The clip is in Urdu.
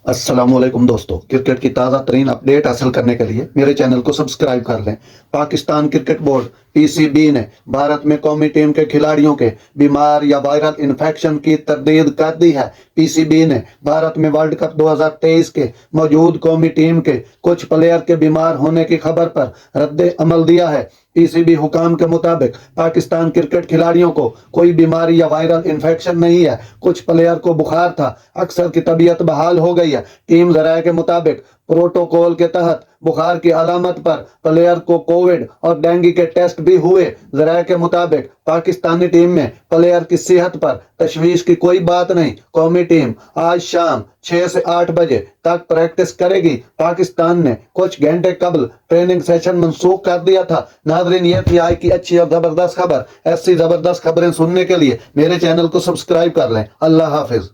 السلام علیکم دوستو، کرکٹ کی تازہ ترین اپڈیٹ حاصل کرنے کے لیے میرے چینل کو سبسکرائب کر لیں۔ پاکستان کرکٹ بورڈ پی سی بی نے بھارت میں قومی ٹیم کے کھلاڑیوں کے بیمار یا وائرل انفیکشن کی تردید کر دی ہے۔ پی سی بی نے بھارت میں ورلڈ کپ 2023 کے موجود قومی ٹیم کے کچھ پلیئر کے بیمار ہونے کی خبر پر رد عمل دیا ہے۔ پی سی بی حکام کے مطابق پاکستان کرکٹ کھلاڑیوں کو کوئی بیماری یا وائرل انفیکشن نہیں ہے۔ کچھ پلیئر کو بخار تھا، اکثر کی طبیعت بحال ہو گئی ہے۔ ٹیم ذرائع کے مطابق پروٹوکول کے تحت بخار کی علامت پر پلیئر کو کووڈ اور ڈینگی کے ٹیسٹ بھی ہوئے۔ ذرائع کے مطابق پاکستانی ٹیم میں پلیئر کی صحت پر تشویش کی کوئی بات نہیں۔ قومی ٹیم آج شام 6 سے 8 بجے تک پریکٹس کرے گی۔ پاکستان نے کچھ گھنٹے قبل ٹریننگ سیشن منسوخ کر دیا تھا۔ ناظرین، یہ تھی آج کی اچھی اور زبردست خبر۔ ایسی زبردست خبریں سننے کے لیے میرے چینل کو سبسکرائب کر لیں۔ اللہ حافظ۔